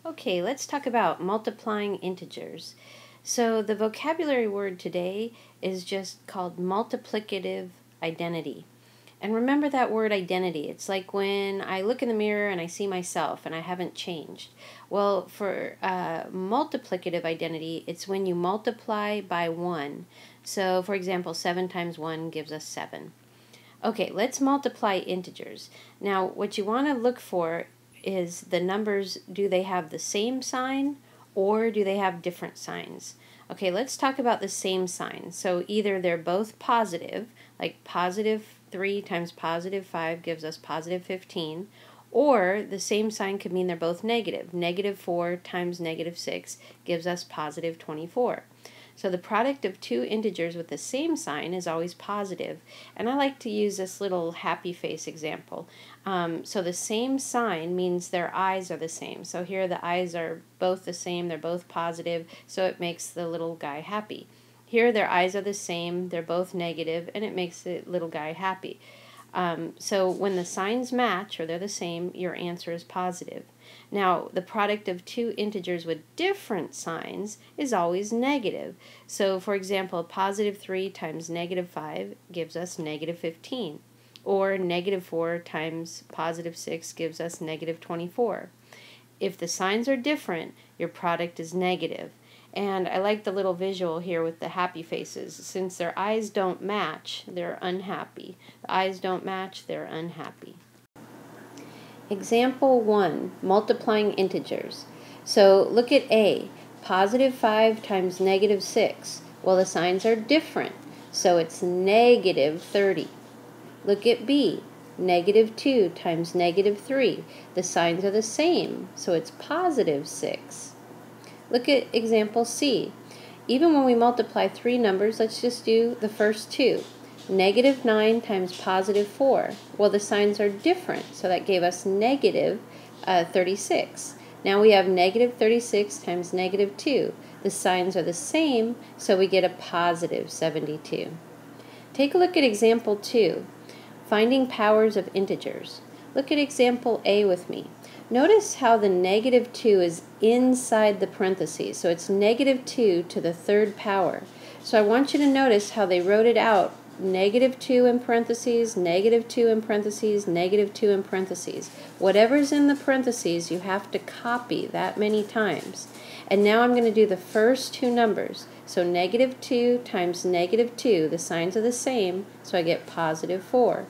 Okay, let's talk about multiplying integers. So the vocabulary word today is just called multiplicative identity. And remember that word identity. It's like when I look in the mirror and I see myself and I haven't changed. Well, for multiplicative identity, it's when you multiply by 1. So, for example, 7 times 1 gives us 7. Okay, let's multiply integers. Now, what you want to look for is the numbers, do they have the same sign or do they have different signs? Okay, let's talk about the same sign. So either they're both positive, like positive 3 times positive 5 gives us positive 15, or the same sign could mean they're both negative. Negative 4 times negative 6 gives us positive 24. So the product of two integers with the same sign is always positive. And I like to use this little happy face example. So the same sign means their eyes are the same. So here the eyes are both the same, they're both positive, so it makes the little guy happy. Here their eyes are the same, they're both negative, and it makes the little guy happy. So when the signs match, or they're the same, your answer is positive. Now, the product of two integers with different signs is always negative. So, for example, positive 3 times negative 5 gives us negative 15. Or negative 4 times positive 6 gives us negative 24. If the signs are different, your product is negative. And I like the little visual here with the happy faces. Since their eyes don't match, they're unhappy. The eyes don't match, they're unhappy. Example 1, multiplying integers. So look at A, positive 5 times negative 6. Well, the signs are different, so it's negative 30. Look at B, negative 2 times negative 3. The signs are the same, so it's positive 6. Look at example C. Even when we multiply three numbers, let's just do the first two. Negative 9 times positive 4. Well, the signs are different, so that gave us negative 36. Now we have negative 36 times negative 2. The signs are the same, so we get a positive 72. Take a look at example 2, finding powers of integers. Look at example A with me. Notice how the negative 2 is inside the parentheses, so it's negative 2 to the third power. So I want you to notice how they wrote it out. Negative 2 in parentheses, negative 2 in parentheses, negative 2 in parentheses. Whatever's in the parentheses, you have to copy that many times. And now I'm going to do the first two numbers. So negative 2 times negative 2, the signs are the same, so I get positive 4.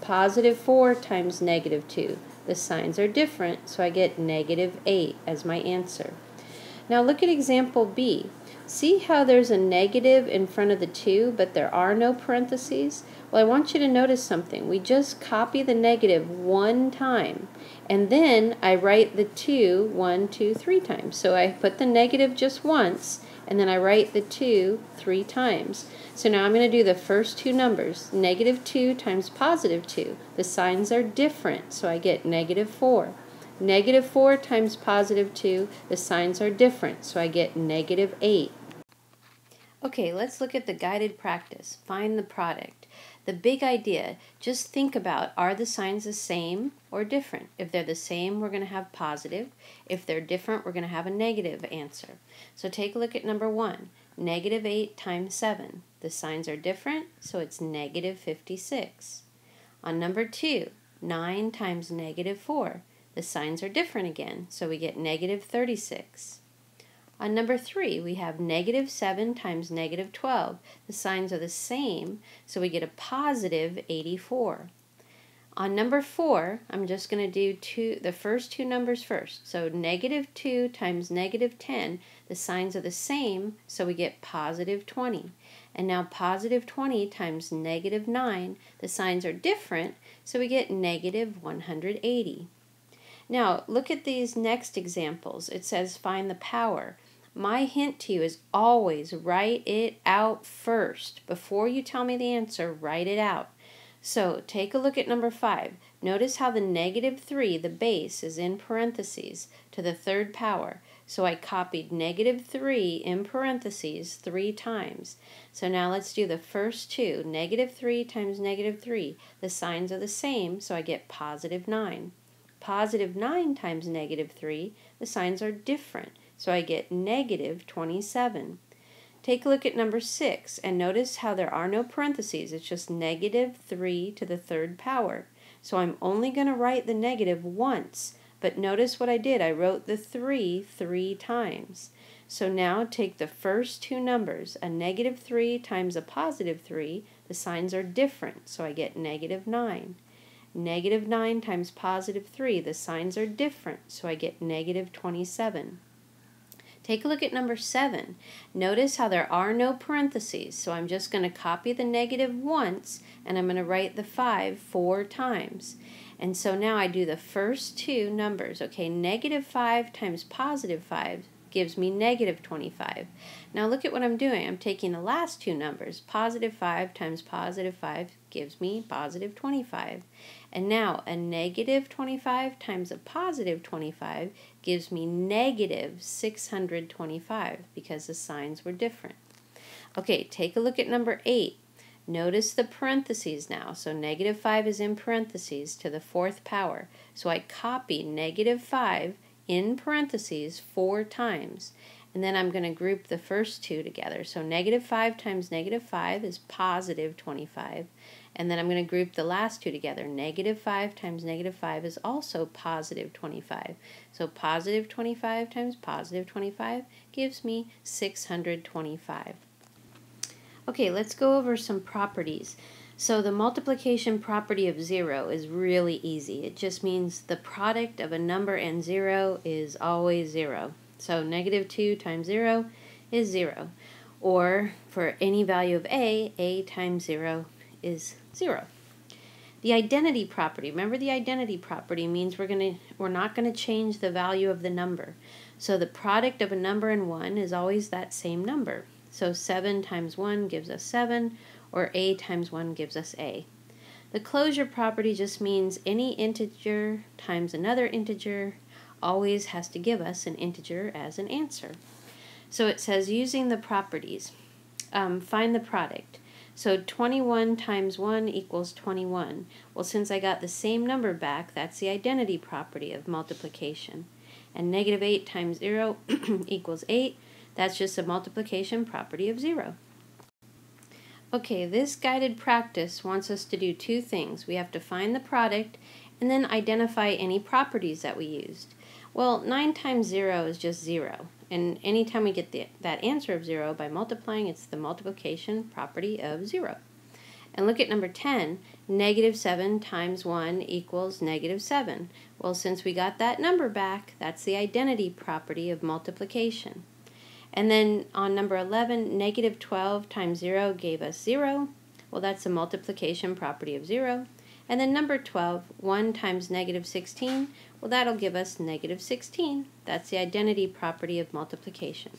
Positive 4 times negative 2, the signs are different, so I get negative 8 as my answer. Now look at example B. See how there's a negative in front of the 2, but there are no parentheses? Well, I want you to notice something. We just copy the negative one time, and then I write the 2 1, 2, 3 times. So I put the negative just once, and then I write the 2 3 times. So now I'm going to do the first two numbers. Negative 2 times positive 2. The signs are different, so I get negative 4. Negative 4 times positive 2, the signs are different, so I get negative 8. Okay, let's look at the guided practice. Find the product. The big idea, just think about, are the signs the same or different? If they're the same, we're going to have positive. If they're different, we're going to have a negative answer. So take a look at number 1. Negative 8 times 7. The signs are different, so it's negative 56. On number 2, 9 times negative 4. The signs are different again, so we get negative 36. On number 3, we have negative 7 times negative 12. The signs are the same, so we get a positive 84. On number 4, I'm just going to do the first two numbers first. So negative 2 times negative 10, the signs are the same, so we get positive 20. And now positive 20 times negative 9, the signs are different, so we get negative 180. Now, look at these next examples. It says find the power. My hint to you is always write it out first. Before you tell me the answer, write it out. So take a look at number 5. Notice how the negative 3, the base, is in parentheses to the third power. So I copied negative 3 in parentheses 3 times. So now let's do the first two. Negative 3 times negative 3. The signs are the same, so I get positive 9. positive 9 times negative 3, the signs are different, so I get negative 27. Take a look at number 6, and notice how there are no parentheses. It's just negative 3 to the third power. So I'm only going to write the negative once, but notice what I did. I wrote the 3 times. So now take the first two numbers, a negative 3 times a positive 3, the signs are different, so I get negative 9. Negative 9 times positive 3, the signs are different, so I get negative 27. Take a look at number 7. Notice how there are no parentheses, so I'm just going to copy the negative once, and I'm going to write the 5 4 times. And so now I do the first two numbers. Okay, negative 5 times positive 5 gives me negative 25. Now look at what I'm doing. I'm taking the last two numbers. Positive 5 times positive 5 gives me positive 25. And now a negative 25 times a positive 25 gives me negative 625 because the signs were different. Okay, take a look at number 8. Notice the parentheses now. So negative 5 is in parentheses to the fourth power. So I copy negative 5 in parentheses 4 times. And then I'm going to group the first two together. So negative 5 times negative 5 is positive 25. And then I'm going to group the last two together. Negative 5 times negative 5 is also positive 25. So positive 25 times positive 25 gives me 625. Okay, let's go over some properties. So the multiplication property of 0 is really easy. It just means the product of a number and 0 is always 0. So negative 2 times 0 is 0. Or for any value of a times 0 is 0. The identity property, remember the identity property means we're not going to change the value of the number. So the product of a number and 1 is always that same number. So 7 times 1 gives us 7, or a times 1 gives us a. The closure property just means any integer times another integer always has to give us an integer as an answer. So it says using the properties, find the product. So 21 times 1 equals 21. Well, since I got the same number back, that's the identity property of multiplication. And negative 8 times 0 equals 8. That's just a multiplication property of 0. Okay, this guided practice wants us to do two things. We have to find the product and then identify any properties that we used. Well, 9 times 0 is just 0. And anytime we get that answer of 0 by multiplying, it's the multiplication property of 0. And look at number 10. Negative 7 times 1 equals negative 7. Well, since we got that number back, that's the identity property of multiplication. And then on number 11, negative 12 times 0 gave us 0. Well, that's a multiplication property of 0. And then number 12, 1 times negative 16, well, that'll give us negative 16. That's the identity property of multiplication.